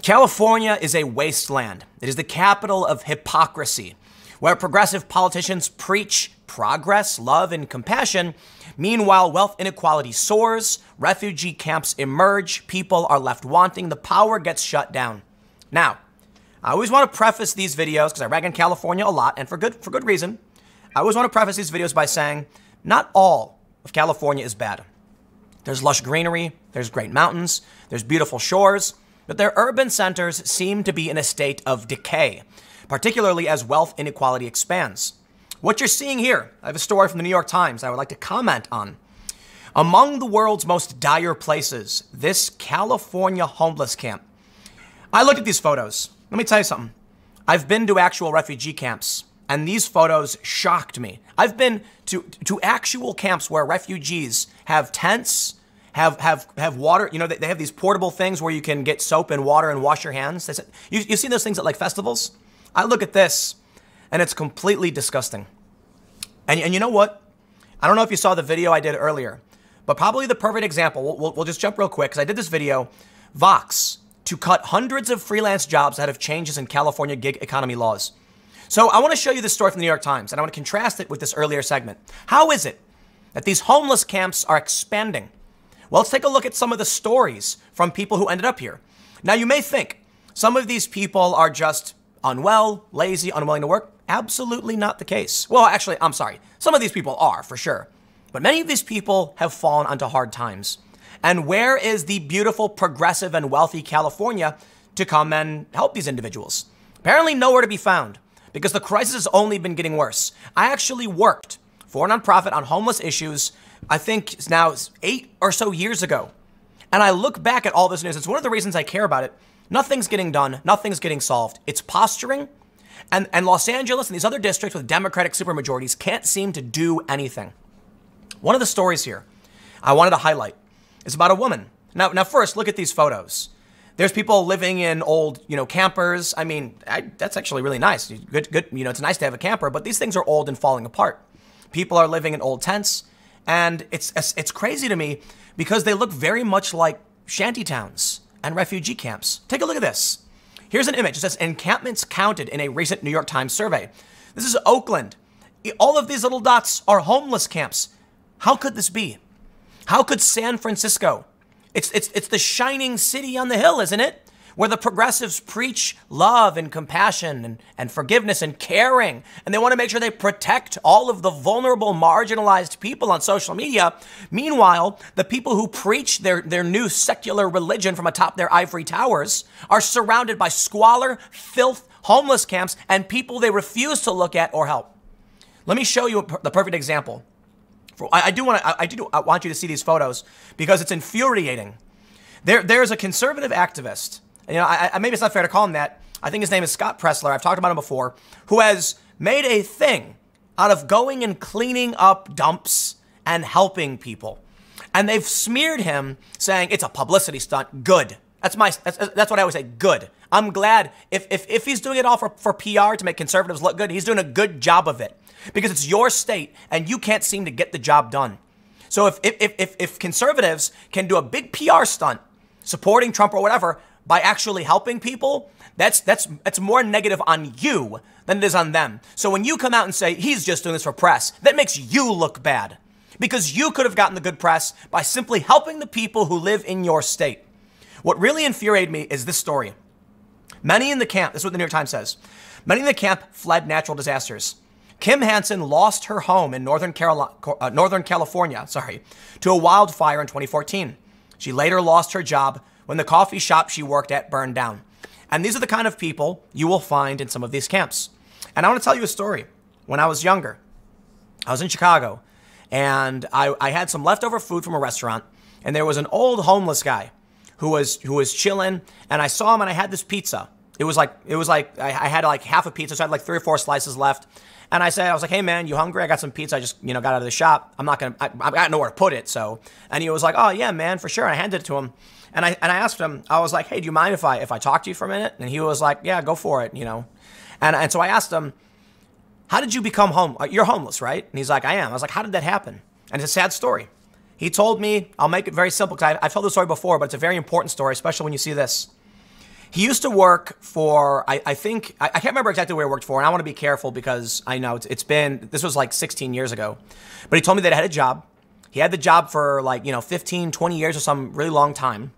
California is a wasteland. It is the capital of hypocrisy, where progressive politicians preach progress, love, and compassion. Meanwhile, wealth inequality soars, refugee camps emerge, people are left wanting, the power gets shut down. Now, I always want to preface these videos, because I rag on California a lot, and for good reason. I always want to preface these videos by saying, not all of California is bad. There's lush greenery, there's great mountains, there's beautiful shores, but their urban centers seem to be in a state of decay, particularly as wealth inequality expands. What you're seeing here, I have a story from the New York Times I would like to comment on. Among the world's most dire places, this California homeless camp. I looked at these photos. Let me tell you something. I've been to actual refugee camps, and these photos shocked me. I've been to actual camps where refugees have tents, have water. You know, they have these portable things where you can get soap and water and wash your hands. You've seen those things at like festivals? I look at this, and it's completely disgusting. And you know what? I don't know if you saw the video I did earlier, but probably the perfect example, we'll just jump real quick, because I did this video, Vox, to cut hundreds of freelance jobs ahead of changes in California gig economy laws. So I want to show you this story from the New York Times, and I want to contrast it with this earlier segment. How is it that these homeless camps are expanding? Well, let's take a look at some of the stories from people who ended up here. Now, you may think some of these people are just unwell, lazy, unwilling to work. Absolutely not the case. Well, actually, I'm sorry. Some of these people are, for sure. But many of these people have fallen onto hard times. And where is the beautiful, progressive, and wealthy California to come and help these individuals? Apparently nowhere to be found, because the crisis has only been getting worse. I actually worked for a nonprofit on homeless issues, I think it's now 8 or so years ago. And I look back at all this news. It's one of the reasons I care about it. Nothing's getting done. Nothing's getting solved. It's posturing. And Los Angeles and these other districts with Democratic supermajorities can't seem to do anything. One of the stories here I wanted to highlight is about a woman. Now first, look at these photos. There's people living in old, campers. I mean, that's actually really nice. Good. It's nice to have a camper, but these things are old and falling apart. People are living in old tents, and it's crazy to me because they look very much like shanty towns and refugee camps. Take a look at this. Here's an image. It says encampments counted in a recent New York Times survey. This is Oakland. All of these little dots are homeless camps. How could this be? How could San Francisco? It's the shining city on the hill, isn't it? Where the progressives preach love and compassion and forgiveness and caring. And they want to make sure they protect all of the vulnerable, marginalized people on social media. Meanwhile, the people who preach their new secular religion from atop their ivory towers are surrounded by squalor, filth, homeless camps, and people they refuse to look at or help. Let me show you the perfect example. I want you to see these photos because it's infuriating. There's a conservative activist. Maybe it's not fair to call him that. I think his name is Scott Pressler. I've talked about him before, who has made a thing out of going and cleaning up dumps and helping people. And they've smeared him saying it's a publicity stunt. Good. That's what I always say. Good. I'm glad if he's doing it all for PR to make conservatives look good, he's doing a good job of it. Because it's your state and you can't seem to get the job done. So if conservatives can do a big PR stunt supporting Trump or whatever by actually helping people, that's more negative on you than it is on them. So when you come out and say he's just doing this for press, that makes you look bad. Because you could have gotten the good press by simply helping the people who live in your state. What really infuriated me is this story. Many in the camp, this is what the New York Times says, many in the camp fled natural disasters. Kim Hansen lost her home in Northern California, to a wildfire in 2014. She later lost her job when the coffee shop she worked at burned down. And these are the kind of people you will find in some of these camps. And I want to tell you a story. When I was younger, I was in Chicago, and I had some leftover food from a restaurant, and there was an old homeless guy who was chilling, and I saw him, and I had this pizza. It was like I had like half a pizza, so I had like 3 or 4 slices left. And I was like, hey man, you hungry? I got some pizza. I just, got out of the shop. I got nowhere to put it. So, and he was like, oh yeah, man, for sure. And I handed it to him. And I asked him, I was like, hey, do you mind if I talk to you for a minute? And he was like, yeah, go for it, And so I asked him, how did you become you're homeless, right? And he's like, I am. I was like, how did that happen? And it's a sad story. He told me, I'll make it very simple because I've told this story before, but it's a very important story, especially when you see this. He used to work for, I think, I can't remember exactly where he worked for, and I want to be careful because I know this was like 16 years ago. But he told me that he had a job. He had the job for like, 15, 20 years or some really long time.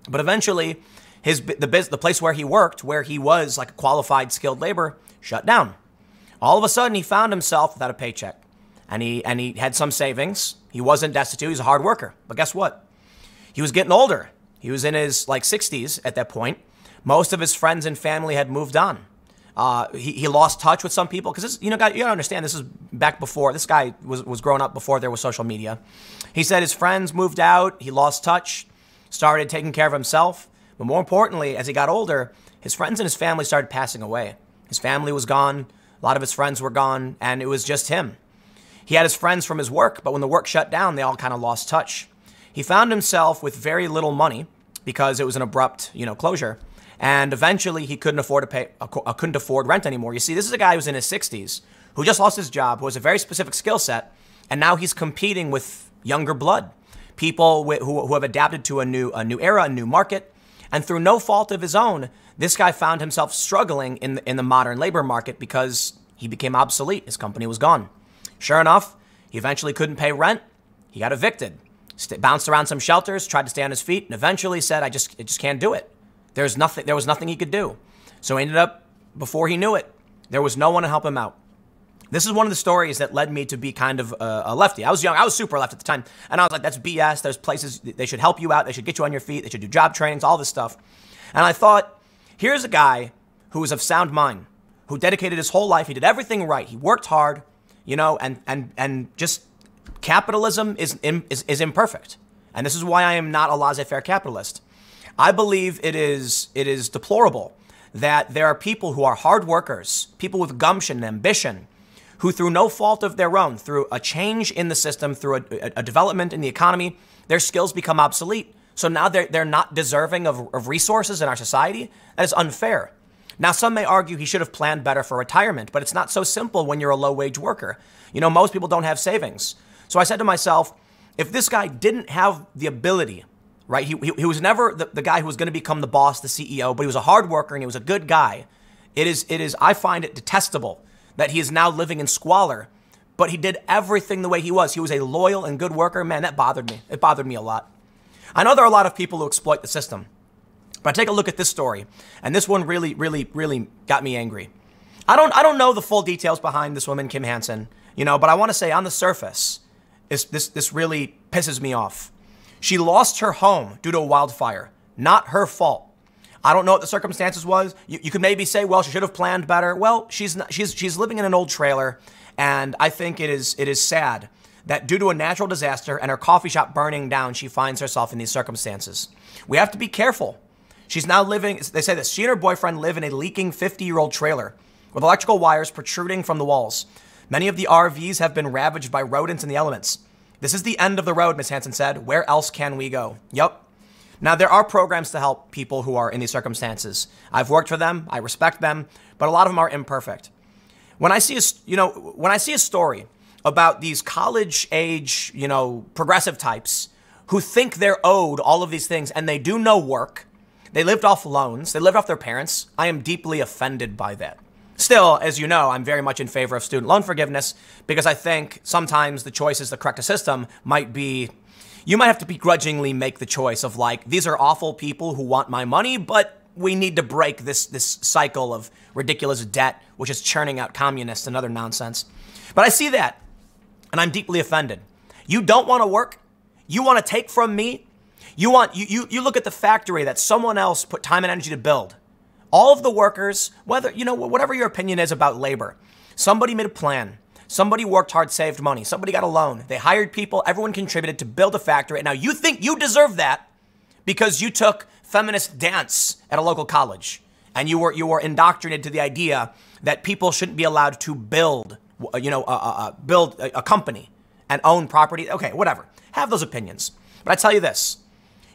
But eventually, the place where he worked, where he was like a qualified skilled labor, shut down. All of a sudden, he found himself without a paycheck. And he had some savings. He wasn't destitute. He was a hard worker. But guess what? He was getting older. He was in his like 60s at that point. Most of his friends and family had moved on. He lost touch with some people because you gotta understand, this is back before this guy was growing up, before there was social media. He said his friends moved out. He lost touch, started taking care of himself. But more importantly, as he got older, his friends and his family started passing away. His family was gone. A lot of his friends were gone, and it was just him. He had his friends from his work, but when the work shut down, they all kind of lost touch. He found himself with very little money because it was an abrupt, closure. And eventually he couldn't afford rent anymore. You see, this is a guy who's in his 60s, who just lost his job, who has a very specific skill set, and now he's competing with younger blood, people who have adapted to a new era, a new market. And through no fault of his own, this guy found himself struggling in the modern labor market because he became obsolete. His company was gone. Sure enough, he eventually couldn't pay rent. He got evicted, bounced around some shelters, tried to stay on his feet, and eventually said, I just can't do it. There was nothing he could do. So he ended up, before he knew it, there was no one to help him out. This is one of the stories that led me to be kind of a lefty. I was young. I was super left at the time. And I was like, that's BS. There's places, they should help you out. They should get you on your feet. They should do job trainings, all this stuff. And I thought, here's a guy who was of sound mind, who dedicated his whole life. He did everything right. He worked hard, and just capitalism is imperfect. And this is why I am not a laissez-faire capitalist. I believe it is deplorable that there are people who are hard workers, people with gumption and ambition, who through no fault of their own, through a change in the system, through a development in the economy, their skills become obsolete. So now they're not deserving of resources in our society. That is unfair. Now, some may argue he should have planned better for retirement, but it's not so simple when you're a low-wage worker. Most people don't have savings. So I said to myself, if this guy didn't have the ability, right? He was never the guy who was going to become the boss, the CEO, but he was a hard worker and he was a good guy. I find it detestable that he is now living in squalor, but he did everything the way he was. He was a loyal and good worker. Man, that bothered me. It bothered me a lot. I know there are a lot of people who exploit the system, but take a look at this story, and this one really, really, really got me angry. I don't know the full details behind this woman, Kim Hansen, but I want to say on the surface, this really pisses me off. She lost her home due to a wildfire. Not her fault. I don't know what the circumstances was. You could maybe say, well, she should have planned better. Well, she's living in an old trailer, and I think it is sad that due to a natural disaster and her coffee shop burning down, she finds herself in these circumstances. We have to be careful. She's now living, they say that she and her boyfriend live in a leaking 50-year-old trailer with electrical wires protruding from the walls. Many of the RVs have been ravaged by rodents and the elements. This is the end of the road, Ms. Hansen said. Where else can we go? Yup. Now, there are programs to help people who are in these circumstances. I've worked for them. I respect them, but a lot of them are imperfect. When I see a story about these college-age, progressive types who think they're owed all of these things and they do no work, they lived off loans, they lived off their parents, I am deeply offended by that. Still, as you know, I'm very much in favor of student loan forgiveness because I think sometimes the choices that correct a system might be, you might have to begrudgingly make the choice of like, these are awful people who want my money, but we need to break this cycle of ridiculous debt, which is churning out communists and other nonsense. But I see that, and I'm deeply offended. You don't want to work? You want to take from me? You look at the factory that someone else put time and energy to build. All of the workers, whatever your opinion is about labor, somebody made a plan. Somebody worked hard, saved money. Somebody got a loan. They hired people. Everyone contributed to build a factory. And now you think you deserve that because you took feminist dance at a local college and you were indoctrinated to the idea that people shouldn't be allowed to build a company and own property. Okay, whatever. Have those opinions. But I tell you this.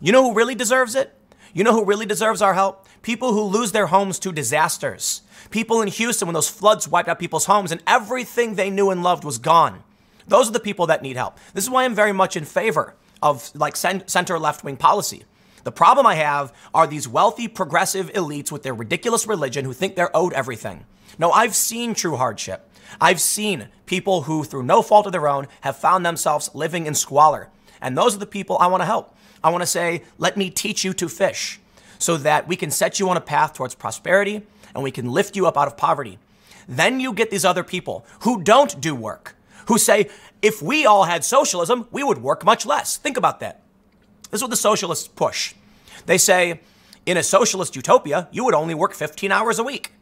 You know who really deserves it? You know who really deserves our help? People who lose their homes to disasters. People in Houston when those floods wiped out people's homes and everything they knew and loved was gone. Those are the people that need help. This is why I'm very much in favor of center left-wing policy. The problem I have are these wealthy progressive elites with their ridiculous religion who think they're owed everything. No, I've seen true hardship. I've seen people who, through no fault of their own, have found themselves living in squalor. And those are the people I want to help. I want to say, let me teach you to fish so that we can set you on a path towards prosperity and we can lift you up out of poverty. Then you get these other people who don't do work, who say, if we all had socialism, we would work much less. Think about that. This is what the socialists push. They say, in a socialist utopia, you would only work 15 hours a week.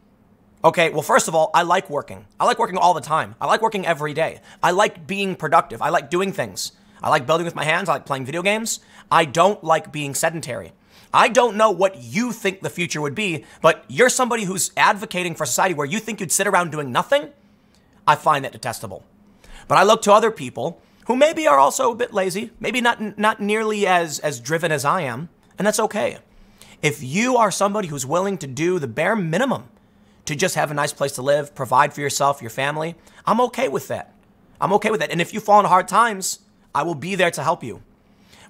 Okay, well, first of all, I like working. I like working all the time. I like working every day. I like being productive. I like doing things. I like building with my hands. I like playing video games. I don't like being sedentary. I don't know what you think the future would be, but you're somebody who's advocating for a society where you think you'd sit around doing nothing. I find that detestable. But I look to other people who maybe are also a bit lazy, maybe not nearly as driven as I am, and that's okay. If you are somebody who's willing to do the bare minimum to just have a nice place to live, provide for yourself, your family, I'm okay with that. I'm okay with that. And if you fall in hard times, I will be there to help you.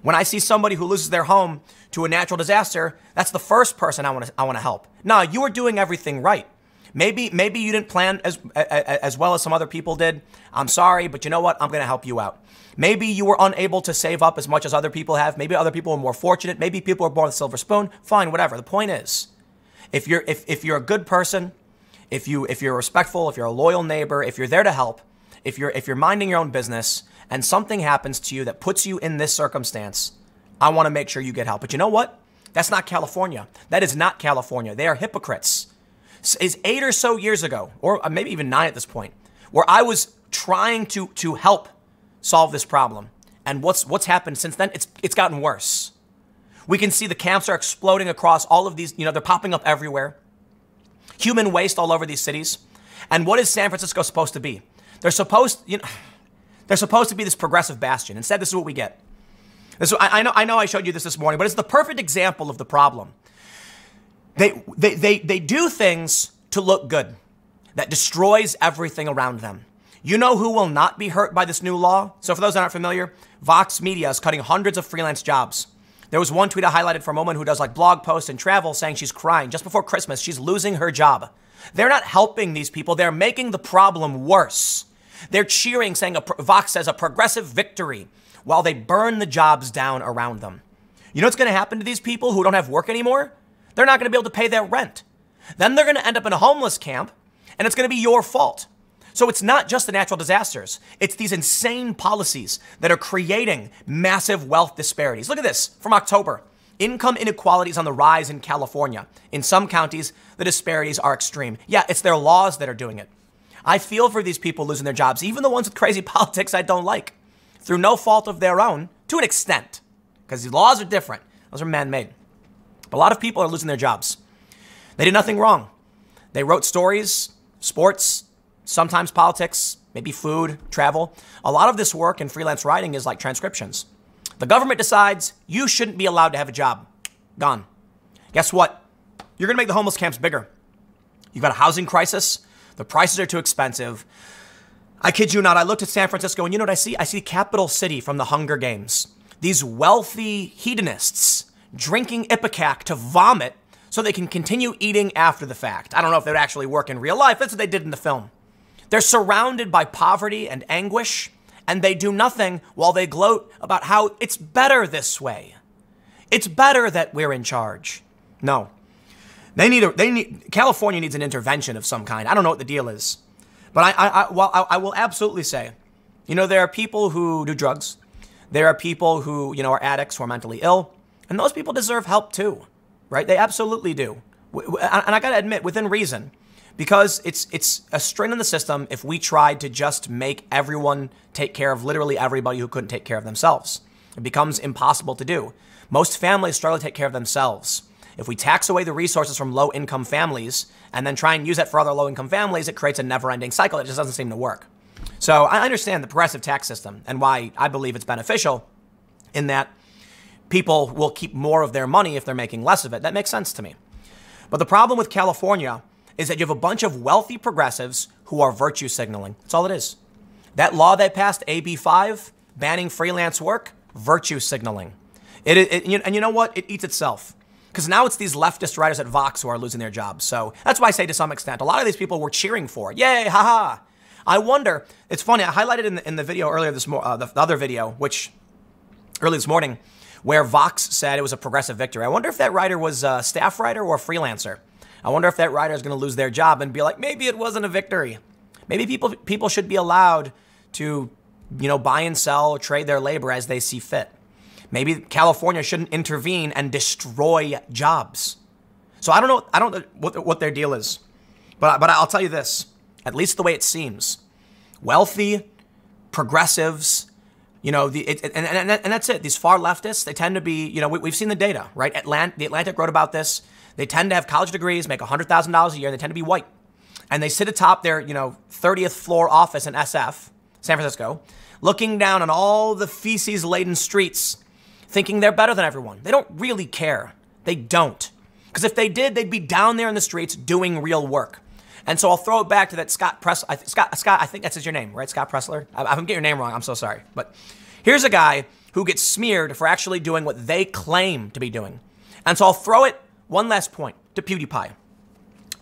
When I see somebody who loses their home to a natural disaster, that's the first person I want to help. No, you are doing everything right. Maybe you didn't plan as well as some other people did. I'm sorry, but you know what? I'm going to help you out. Maybe you were unable to save up as much as other people have. Maybe other people were more fortunate. Maybe people were born with a silver spoon. Fine, whatever. The point is, if you're a good person, if you're respectful, if you're a loyal neighbor, if you're there to help, if you're minding your own business, and something happens to you that puts you in this circumstance, I want to make sure you get help. But you know what? That's not California. That is not California. They are hypocrites. Is 8 or so years ago, or maybe even 9 at this point, where I was trying to help solve this problem. And what's happened since then? It's gotten worse. We can see the camps are exploding across all of these, they're popping up everywhere. Human waste all over these cities. And what is San Francisco supposed to be? They're supposed to be this progressive bastion. Instead, this is what we get. I know I showed you this morning, but it's the perfect example of the problem. They do things to look good that destroys everything around them. You know who will not be hurt by this new law? So for those that aren't familiar, Vox Media is cutting hundreds of freelance jobs. There was one tweet I highlighted from a woman who does like blog posts and travel saying she's crying just before Christmas. She's losing her job. They're not helping these people. They're making the problem worse. They're cheering, saying Vox says a progressive victory while they burn the jobs down around them. You know what's going to happen to these people who don't have work anymore? They're not going to be able to pay their rent. Then they're going to end up in a homeless camp, and it's going to be your fault. So it's not just the natural disasters. It's these insane policies that are creating massive wealth disparities. Look at this from October. Income inequality is on the rise in California. In some counties, the disparities are extreme. Yeah, it's their laws that are doing it. I feel for these people losing their jobs, even the ones with crazy politics I don't like, through no fault of their own, to an extent, because these laws are different. Those are man-made. But a lot of people are losing their jobs. They did nothing wrong. They wrote stories, sports, sometimes politics, maybe food, travel. A lot of this work in freelance writing is like transcriptions. The government decides you shouldn't be allowed to have a job. Gone. Guess what? You're going to make the homeless camps bigger. You've got a housing crisis. The prices are too expensive. I kid you not. I looked at San Francisco and you know what I see? I see Capital City from the Hunger Games. These wealthy hedonists drinking Ipecac to vomit so they can continue eating after the fact. I don't know if they would actually work in real life. That's what they did in the film. They're surrounded by poverty and anguish, and they do nothing while they gloat about how it's better this way. It's better that we're in charge. No. California needs an intervention of some kind. I don't know what the deal is. But I will absolutely say, there are people who do drugs. There are people who, are addicts who are mentally ill. And those people deserve help too, right? They absolutely do. And I got to admit, within reason, because it's a strain on the system if we tried to just make everyone take care of literally everybody who couldn't take care of themselves. It becomes impossible to do. Most families struggle to take care of themselves. If we tax away the resources from low-income families and then try and use that for other low-income families, it creates a never-ending cycle. It just doesn't seem to work. So I understand the progressive tax system and why I believe it's beneficial in that people will keep more of their money if they're making less of it. That makes sense to me. But the problem with California is that you have a bunch of wealthy progressives who are virtue signaling. That's all it is. That law they passed, AB 5, banning freelance work, virtue signaling. And you know what? It eats itself. Because now it's these leftist writers at Vox who are losing their jobs. So that's why I say to some extent, a lot of these people were cheering for it. Yay, haha. I wonder, it's funny, I highlighted in the video earlier the other video, which early this morning, where Vox said it was a progressive victory. I wonder if that writer was a staff writer or a freelancer. I wonder if that writer is going to lose their job and be like, maybe it wasn't a victory. Maybe people should be allowed to, buy and sell or trade their labor as they see fit. Maybe California shouldn't intervene and destroy jobs. So I don't know what their deal is. But I'll tell you this, at least the way it seems. Wealthy, progressives, and that's it. These far leftists, they tend to be, we've seen the data, right? The Atlantic wrote about this. They tend to have college degrees, make $100,000 a year. They tend to be white. And they sit atop their, 30th floor office in SF, San Francisco, looking down on all the feces-laden streets, thinking they're better than everyone. They don't really care. They don't. Because if they did, they'd be down there in the streets doing real work. And so I'll throw it back to that Scott, I think that's your name, right? Scott Pressler? I'm getting your name wrong. I'm so sorry. But here's a guy who gets smeared for actually doing what they claim to be doing. And so I'll throw it one last point to PewDiePie.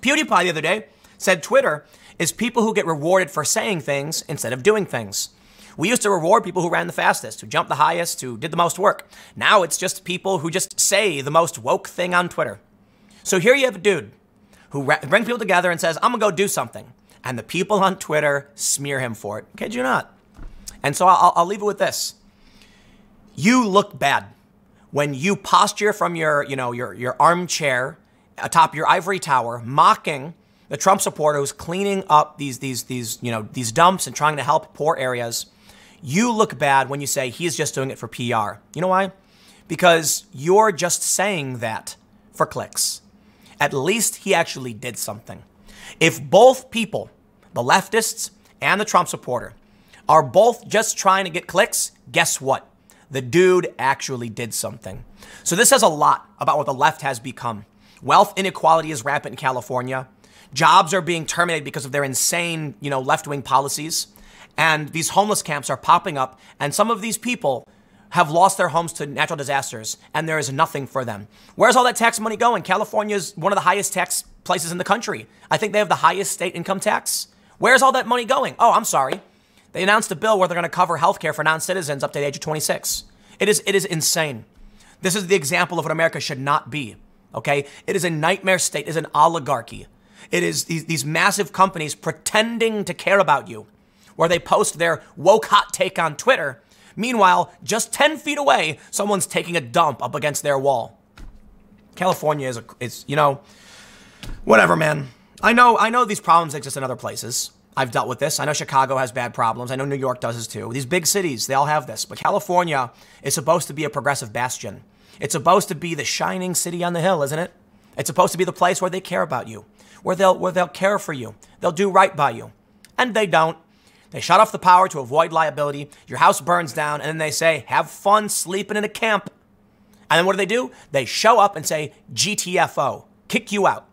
PewDiePie the other day said Twitter is people who get rewarded for saying things instead of doing things. We used to reward people who ran the fastest, who jumped the highest, who did the most work. Now it's just people who just say the most woke thing on Twitter. So here you have a dude who brings people together and says, I'm going to go do something. And the people on Twitter smear him for it. Kid you not. And so I'll leave it with this. You look bad when you posture from your armchair atop your ivory tower, mocking the Trump supporter who's cleaning up these dumps and trying to help poor areas. You look bad when you say he's just doing it for PR. You know why? Because you're just saying that for clicks. At least he actually did something. If both people, the leftists and the Trump supporter, are both just trying to get clicks, guess what? The dude actually did something. So this says a lot about what the left has become. Wealth inequality is rampant in California. Jobs are being terminated because of their insane, left-wing policies. And these homeless camps are popping up. And some of these people have lost their homes to natural disasters. And there is nothing for them. Where's all that tax money going? California is one of the highest tax places in the country. I think they have the highest state income tax. Where's all that money going? Oh, I'm sorry. They announced a bill where they're going to cover healthcare for non-citizens up to the age of 26. It is insane. This is the example of what America should not be. Okay? It is a nightmare state. It is an oligarchy. It is these massive companies pretending to care about you, where they post their woke hot take on Twitter. Meanwhile, just 10 feet away, someone's taking a dump up against their wall. California is whatever, man. I know these problems exist in other places. I've dealt with this. I know Chicago has bad problems. I know New York does this too. These big cities, they all have this. But California is supposed to be a progressive bastion. It's supposed to be the shining city on the hill, isn't it? It's supposed to be the place where they care about you, where they'll care for you. They'll do right by you. And they don't. They shut off the power to avoid liability. Your house burns down, and then they say, have fun sleeping in a camp. And then what do? They show up and say, GTFO, kick you out.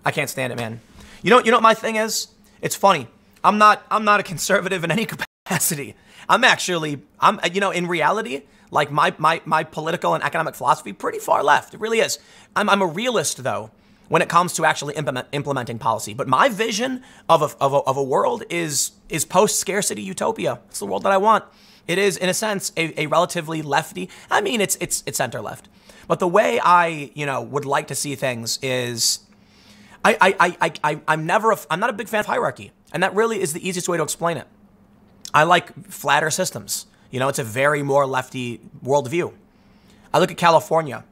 I can't stand it, man. You know what my thing is? It's funny. I'm not a conservative in any capacity. I'm in reality, like my political and economic philosophy, pretty far left. It really is. I'm a realist, though, when it comes to actually implementing policy. But my vision of a world is post-scarcity utopia. It's the world that I want. It is, in a sense, a relatively lefty. I mean, it's center left. But the way I would like to see things is, I'm not a big fan of hierarchy, and that really is the easiest way to explain it. I like flatter systems. It's a very more lefty worldview. I look at California,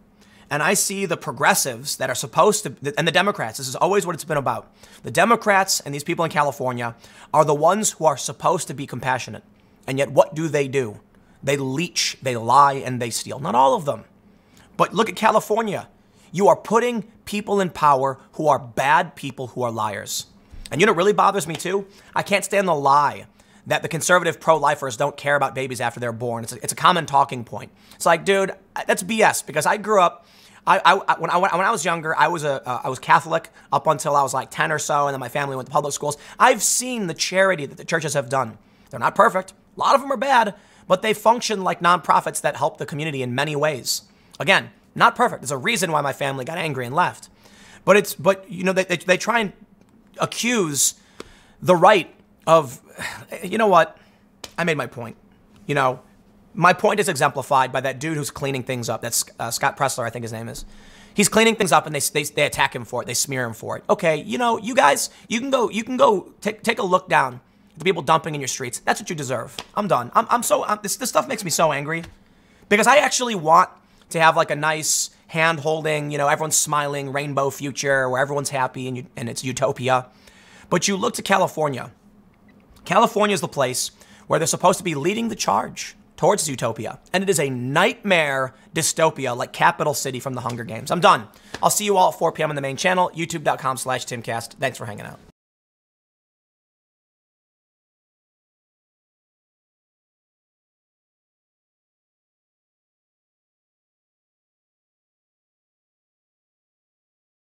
and I see the progressives that are supposed to, and the Democrats, this is always what it's been about. The Democrats and these people in California are the ones who are supposed to be compassionate. And yet what do? They leech, they lie, and they steal. Not all of them. But look at California. You are putting people in power who are bad people, who are liars. And you know what really bothers me too? I can't stand the lie that the conservative pro-lifers don't care about babies after they're born. It's a common talking point. It's like, dude, that's BS, because I grew up, when I was younger, I was Catholic up until I was like 10 or so, and then my family went to public schools. I've seen the charity that the churches have done. They're not perfect. A lot of them are bad, but they function like nonprofits that help the community in many ways. Again, not perfect. There's a reason why my family got angry and left. But you know, they try and accuse the right of, you know what? I made my point. You know, my point is exemplified by that dude who's cleaning things up. That's Scott Pressler, I think his name is. He's cleaning things up, and they attack him for it. They smear him for it. Okay, you know, you guys, you can go take a look down at the people dumping in your streets. That's what you deserve. I'm done. This stuff makes me so angry because I actually want to have like a nice hand holding, you know, everyone's smiling, rainbow future where everyone's happy and it's utopia. But you look to California. California is the place where they're supposed to be leading the charge towards utopia. And it is a nightmare dystopia like Capital City from the Hunger Games. I'm done. I'll see you all at 4 p.m. on the main channel, youtube.com/Timcast. Thanks for hanging out.